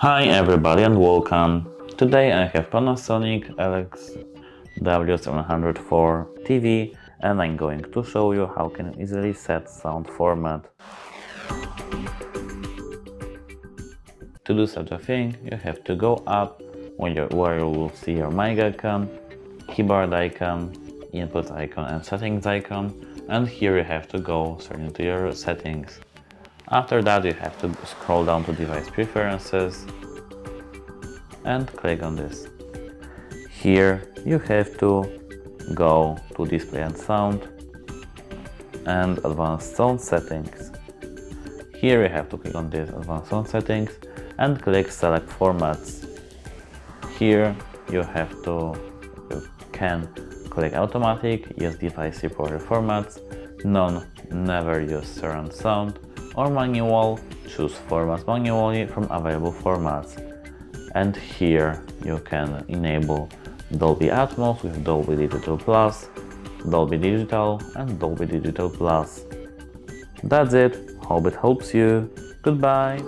Hi everybody and welcome. Today I have Panasonic TX-50LXW704 TV and I'm going to show you how you can easily set sound format. To do such a thing, you have to go up where you will see your mic icon, keyboard icon, input icon and settings icon, and here you have to go straight into your settings. After that you have to scroll down to device preferences and click on this. Here you have to go to display and sound and advanced sound settings. Here you have to click on this advanced sound settings and click select formats. Here you can click automatic, use device reported formats, none, never use surround sound, or manual, choose formats manually from available formats. And here you can enable Dolby Atmos with Dolby Digital Plus, Dolby Digital and Dolby Digital Plus. That's it, hope it helps you, goodbye!